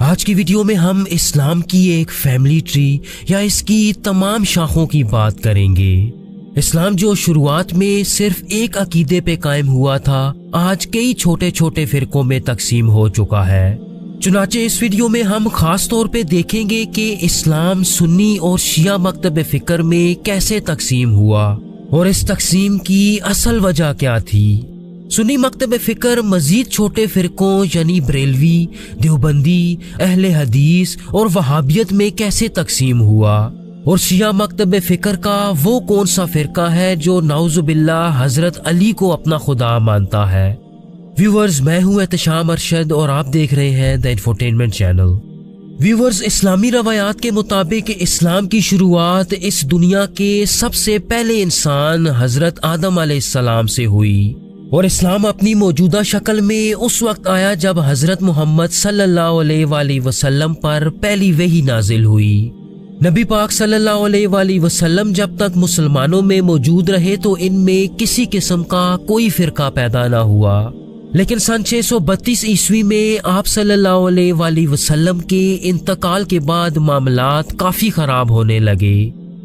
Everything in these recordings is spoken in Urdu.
آج کی ویڈیو میں ہم اسلام کی ایک فیملی ٹری یا اس کی تمام شاخوں کی بات کریں گے۔ اسلام جو شروعات میں صرف ایک عقیدے پہ قائم ہوا تھا، آج کئی چھوٹے چھوٹے فرقوں میں تقسیم ہو چکا ہے۔ چنانچہ اس ویڈیو میں ہم خاص طور پہ دیکھیں گے کہ اسلام سنی اور شیعہ مکتب فکر میں کیسے تقسیم ہوا اور اس تقسیم کی اصل وجہ کیا تھی۔ سنی مکتب فکر مزید چھوٹے فرقوں یعنی بریلوی، دیوبندی، اہل حدیث اور وہابیت میں کیسے تقسیم ہوا، اور شیعہ مکتب فکر کا وہ کون سا فرقہ ہے جو نعوذ باللہ حضرت علی کو اپنا خدا مانتا ہے۔ ویورز، میں ہوں احتشام ارشد اور آپ دیکھ رہے ہیں دی انفوٹینمنٹ چینل۔ ویورز، اسلامی روایات کے مطابق اسلام کی شروعات اس دنیا کے سب سے پہلے انسان حضرت آدم علیہ السلام سے ہوئی، اور اسلام اپنی موجودہ شکل میں اس وقت آیا جب حضرت محمد صلی اللہ علیہ وآلہ وسلم پر پہلی وحی نازل ہوئی۔ نبی پاک صلی اللہ علیہ وآلہ وسلم جب تک مسلمانوں میں موجود رہے تو ان میں کسی قسم کا کوئی فرقہ پیدا نہ ہوا، لیکن سن 632 عیسوی میں آپ صلی اللہ علیہ وآلہ وسلم کے انتقال کے بعد معاملات کافی خراب ہونے لگے۔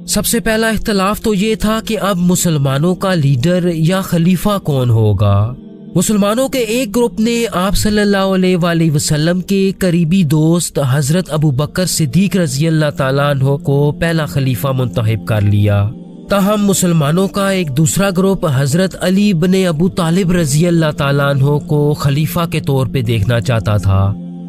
سب سے پہلا اختلاف تو یہ تھا کہ اب مسلمانوں کا لیڈر یا خلیفہ کون ہوگا۔ مسلمانوں کے ایک گروپ نے آپ صلی اللہ علیہ وآلہ وسلم کے قریبی دوست حضرت ابو بکر صدیق رضی اللہ تعالیٰ عنہ کو پہلا خلیفہ منتخب کر لیا، تاہم مسلمانوں کا ایک دوسرا گروپ حضرت علی بن ابو طالب رضی اللہ تعالیٰ عنہ کو خلیفہ کے طور پہ دیکھنا چاہتا تھا،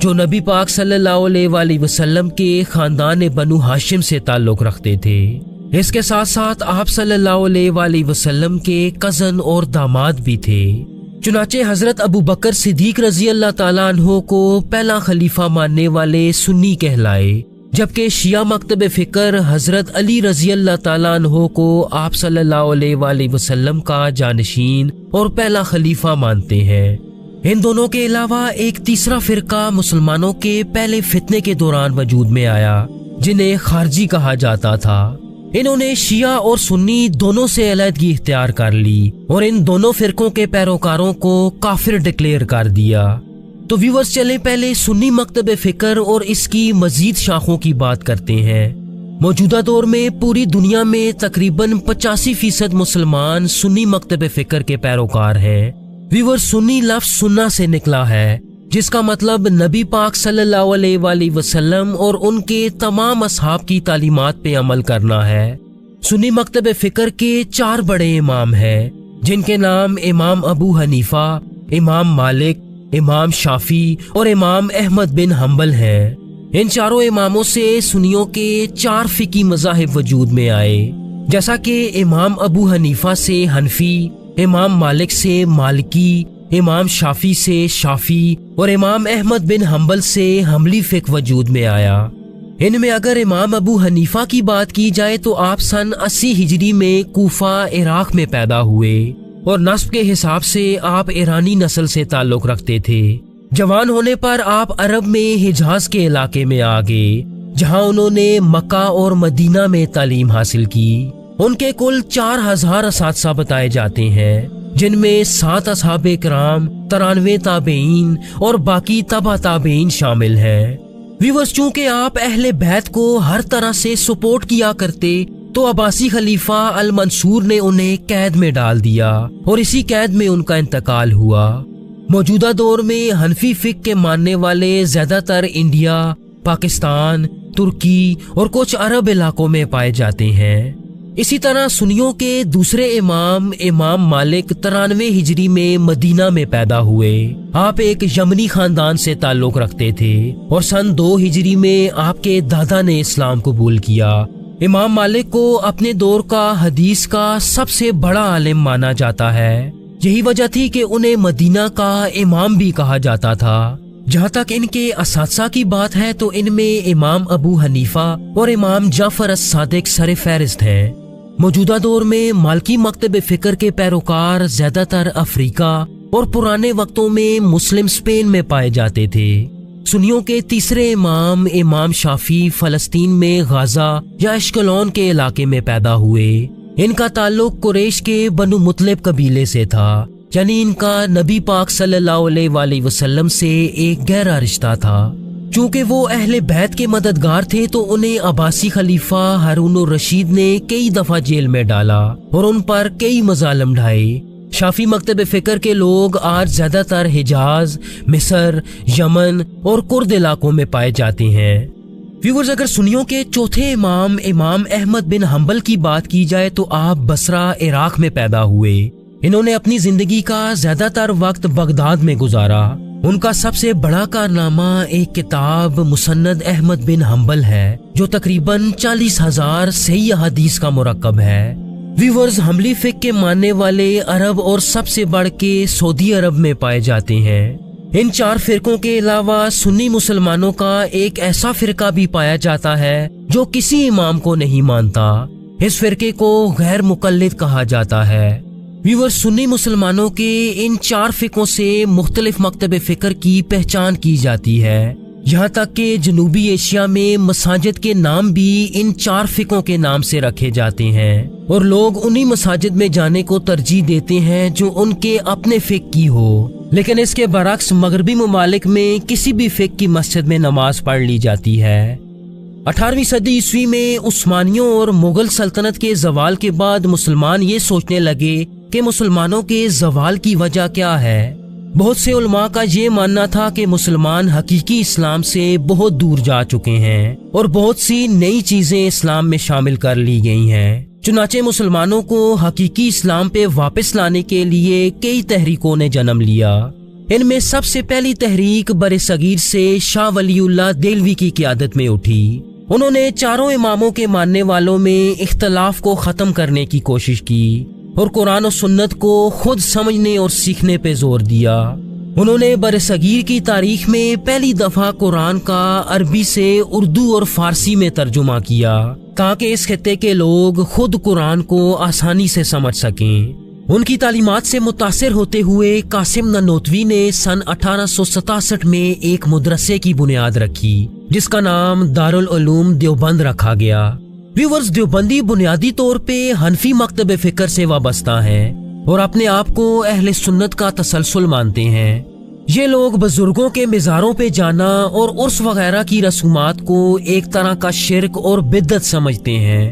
جو نبی پاک صلی اللہ علیہ وآلہ وسلم کے خاندان بنو ہاشم سے تعلق رکھتے تھے۔ اس کے ساتھ ساتھ آپ صلی اللہ علیہ وآلہ وسلم کے کزن اور داماد بھی تھے۔ چنانچہ حضرت ابو بکر صدیق رضی اللہ تعالیٰ عنہ کو پہلا خلیفہ ماننے والے سنی کہلائے، جبکہ شیعہ مکتب فکر حضرت علی رضی اللہ تعالیٰ عنہ کو آپ صلی اللہ علیہ وآلہ وسلم کا جانشین اور پہلا خلیفہ مانتے ہیں۔ ان دونوں کے علاوہ ایک تیسرا فرقہ مسلمانوں کے پہلے فتنے کے دوران وجود میں آیا، جنہیں خارجی کہا جاتا تھا۔ انہوں نے شیعہ اور سنی دونوں سے علیحدگی اختیار کر لی اور ان دونوں فرقوں کے پیروکاروں کو کافر ڈکلیئر کر دیا۔ تو ویورز، چلیں پہلے سنی مکتب فکر اور اس کی مزید شاخوں کی بات کرتے ہیں۔ موجودہ دور میں پوری دنیا میں تقریباً 85% مسلمان سنی مکتب فکر کے پیروکار ہیں۔ ویورز، سنی لفظ سنہ سے نکلا ہے، جس کا مطلب نبی پاک صلی اللہ علیہ وآلہ وسلم اور ان کے تمام اصحاب کی تعلیمات پہ عمل کرنا ہے۔ سنی مکتب فکر کے 4 بڑے امام ہیں، جن کے نام امام ابو حنیفہ، امام مالک، امام شافعی اور امام احمد بن حنبل ہیں۔ ان چاروں اماموں سے سنیوں کے 4 فقہی مذاہب وجود میں آئے، جیسا کہ امام ابو حنیفہ سے حنفی، امام مالک سے مالکی، امام شافعی سے شافعی اور امام احمد بن حنبل سے حنبلی فقہ وجود میں آیا۔ ان میں اگر امام ابو حنیفہ کی بات کی جائے تو آپ سن 80 ہجری میں کوفہ عراق میں پیدا ہوئے، اور نسب کے حساب سے آپ ایرانی نسل سے تعلق رکھتے تھے۔ جوان ہونے پر آپ عرب میں حجاز کے علاقے میں آ گئے، جہاں انہوں نے مکہ اور مدینہ میں تعلیم حاصل کی۔ ان کے کل 4000 اساتذہ بتائے جاتے ہیں، جن میں 7 اصحاب کرام، 93 تابعین اور باقی تبع تابعین شامل ہیں۔ ویورز، چونکہ آپ اہل بیت کو ہر طرح سے سپورٹ کیا کرتے تو عباسی خلیفہ المنصور نے انہیں قید میں ڈال دیا اور اسی قید میں ان کا انتقال ہوا۔ موجودہ دور میں حنفی فقہ کے ماننے والے زیادہ تر انڈیا، پاکستان، ترکی اور کچھ عرب علاقوں میں پائے جاتے ہیں۔ اسی طرح سنیوں کے دوسرے امام امام مالک 93 ہجری میں مدینہ میں پیدا ہوئے۔ آپ ایک یمنی خاندان سے تعلق رکھتے تھے اور سن 2 ہجری میں آپ کے دادا نے اسلام قبول کیا۔ امام مالک کو اپنے دور کا حدیث کا سب سے بڑا عالم مانا جاتا ہے، یہی وجہ تھی کہ انہیں مدینہ کا امام بھی کہا جاتا تھا۔ جہاں تک ان کے اساتذہ کی بات ہے تو ان میں امام ابو حنیفہ اور امام جعفر الصادق سر فہرست ہیں۔ موجودہ دور میں مالکی مکتب فکر کے پیروکار زیادہ تر افریقہ اور پرانے وقتوں میں مسلم اسپین میں پائے جاتے تھے۔ سنیوں کے تیسرے امام امام شافعی فلسطین میں غازہ یا اشکلون کے علاقے میں پیدا ہوئے۔ ان کا تعلق قریش کے بنو مطلب قبیلے سے تھا، یعنی ان کا نبی پاک صلی اللہ علیہ وآلہ وسلم سے ایک گہرا رشتہ تھا۔ چونکہ وہ اہل بیت کے مددگار تھے تو انہیں عباسی خلیفہ ہارون الرشید نے کئی دفعہ جیل میں ڈالا اور ان پر کئی مظالم ڈھائے۔ شافی مکتب فکر کے لوگ آج زیادہ تر حجاز، مصر، یمن اور کرد علاقوں میں پائے جاتے ہیں۔ ویورز، اگر سنیوں کے چوتھے امام احمد بن حنبل کی بات کی جائے تو آپ بصرہ، عراق میں پیدا ہوئے۔ انہوں نے اپنی زندگی کا زیادہ تر وقت بغداد میں گزارا۔ ان کا سب سے بڑا کارنامہ ایک کتاب مسند احمد بن حنبل ہے جو تقریباً 40,000 صحیح احادیث کا مرکب ہے۔ ویورز، حنبلی فقہ کے ماننے والے عرب اور سب سے بڑھ کے سعودی عرب میں پائے جاتے ہیں۔ ان 4 فرقوں کے علاوہ سنی مسلمانوں کا ایک ایسا فرقہ بھی پایا جاتا ہے جو کسی امام کو نہیں مانتا۔ اس فرقے کو غیر مقلد کہا جاتا ہے۔ ویورز، سنی مسلمانوں کے ان 4 فرقوں سے مختلف مکتب فکر کی پہچان کی جاتی ہے، یہاں تک کہ جنوبی ایشیا میں مساجد کے نام بھی ان 4 فرقوں کے نام سے رکھے جاتے ہیں اور لوگ انہی مساجد میں جانے کو ترجیح دیتے ہیں جو ان کے اپنے فقہ کی ہو۔ لیکن اس کے برعکس مغربی ممالک میں کسی بھی فقہ کی مسجد میں نماز پڑھ لی جاتی ہے۔ 18ویں صدی عیسوی میں عثمانیوں اور مغل سلطنت کے زوال کے بعد مسلمان یہ سوچنے لگے کہ مسلمانوں کے زوال کی وجہ کیا ہے۔ بہت سے علماء کا یہ ماننا تھا کہ مسلمان حقیقی اسلام سے بہت دور جا چکے ہیں اور بہت سی نئی چیزیں اسلام میں شامل کر لی گئی ہیں۔ چنانچہ مسلمانوں کو حقیقی اسلام پہ واپس لانے کے لیے کئی تحریکوں نے جنم لیا۔ ان میں سب سے پہلی تحریک برصغیر سے شاہ ولی اللہ دہلوی کی قیادت میں اٹھی۔ انہوں نے 4 اماموں کے ماننے والوں میں اختلاف کو ختم کرنے کی کوشش کی اور قرآن و سنت کو خود سمجھنے اور سیکھنے پہ زور دیا۔ انہوں نے برصغیر کی تاریخ میں پہلی دفعہ قرآن کا عربی سے اردو اور فارسی میں ترجمہ کیا تاکہ اس خطے کے لوگ خود قرآن کو آسانی سے سمجھ سکیں۔ ان کی تعلیمات سے متاثر ہوتے ہوئے قاسم نانوتوی نے سن 1867 میں ایک مدرسے کی بنیاد رکھی جس کا نام دارالعلوم دیوبند رکھا گیا۔ ویورز، دیوبندی بنیادی طور پہ حنفی مکتب فکر سے وابستہ ہیں اور اپنے آپ کو اہل سنت کا تسلسل مانتے ہیں۔ یہ لوگ بزرگوں کے مزاروں پہ جانا اور عرس وغیرہ کی رسومات کو ایک طرح کا شرک اور بدعت سمجھتے ہیں۔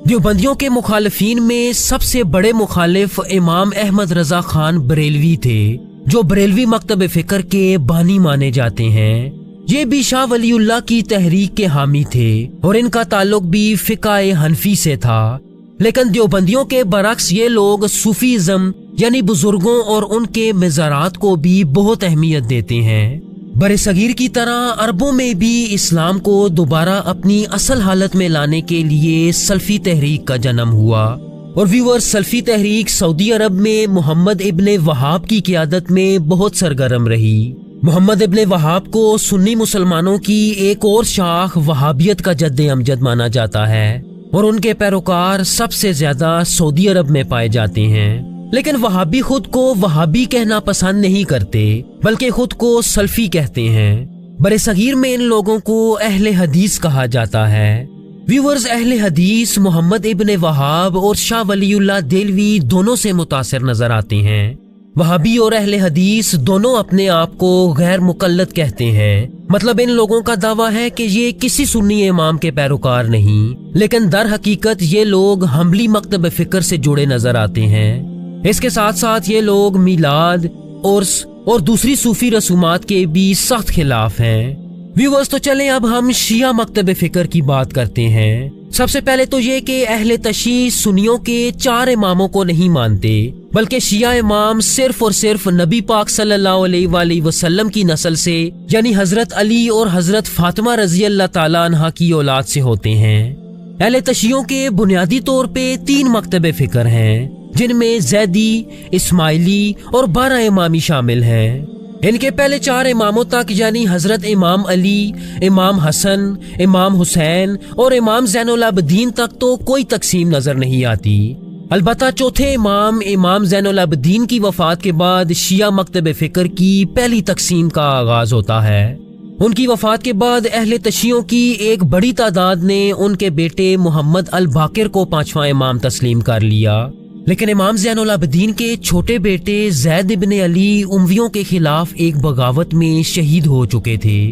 دیوبندیوں کے مخالفین میں سب سے بڑے مخالف امام احمد رضا خان بریلوی تھے جو بریلوی مکتب فکر کے بانی مانے جاتے ہیں۔ یہ بھی شاہ ولی اللہ کی تحریک کے حامی تھے اور ان کا تعلق بھی فقہ حنفی سے تھا۔ لیکن دیوبندیوں کے برعکس یہ لوگ صوفیزم یعنی بزرگوں اور ان کے مزارات کو بھی بہت اہمیت دیتے ہیں۔ برصغیر کی طرح عربوں میں بھی اسلام کو دوبارہ اپنی اصل حالت میں لانے کے لیے سلفی تحریک کا جنم ہوا اور ویورز، سلفی تحریک سعودی عرب میں محمد ابن وہاب کی قیادت میں بہت سرگرم رہی۔ محمد ابن وہاب کو سنی مسلمانوں کی ایک اور شاخ وہابیت کا جد امجد مانا جاتا ہے اور ان کے پیروکار سب سے زیادہ سعودی عرب میں پائے جاتے ہیں۔ لیکن وہابی خود کو وہابی کہنا پسند نہیں کرتے بلکہ خود کو سلفی کہتے ہیں۔ برصغیر میں ان لوگوں کو اہل حدیث کہا جاتا ہے۔ ویورز، اہل حدیث محمد ابن وہاب اور شاہ ولی اللہ دہلوی دونوں سے متاثر نظر آتے ہیں۔ وہابی اور اہل حدیث دونوں اپنے آپ کو غیر مقلد کہتے ہیں، مطلب ان لوگوں کا دعویٰ ہے کہ یہ کسی سنی امام کے پیروکار نہیں، لیکن در حقیقت یہ لوگ حنبلی مکتب فکر سے جڑے نظر آتے ہیں۔ اس کے ساتھ ساتھ یہ لوگ میلاد، عرس اور دوسری صوفی رسومات کے بھی سخت خلاف ہیں۔ ویورز، تو چلیں اب ہم شیعہ مکتب فکر کی بات کرتے ہیں۔ سب سے پہلے تو یہ کہ اہل تشیع سنیوں کے 4 اماموں کو نہیں مانتے بلکہ شیعہ امام صرف اور صرف نبی پاک صلی اللہ علیہ وآلہ وسلم کی نسل سے یعنی حضرت علی اور حضرت فاطمہ رضی اللہ تعالیٰ عنہ کی اولاد سے ہوتے ہیں۔ اہل تشیعوں کے بنیادی طور پہ 3 مکتب فکر ہیں جن میں زیدی، اسماعیلی اور 12 امامی شامل ہیں۔ ان کے پہلے 4 اماموں تک یعنی حضرت امام علی، امام حسن، امام حسین اور امام زین العابدین تک تو کوئی تقسیم نظر نہیں آتی۔ البتہ چوتھے امام زین العابدین کی وفات کے بعد شیعہ مکتب فکر کی پہلی تقسیم کا آغاز ہوتا ہے۔ ان کی وفات کے بعد اہل تشیعوں کی ایک بڑی تعداد نے ان کے بیٹے محمد الباقر کو 5واں امام تسلیم کر لیا، لیکن امام زین العابدین کے چھوٹے بیٹے زید ابن علی امویوں کے خلاف ایک بغاوت میں شہید ہو چکے تھے۔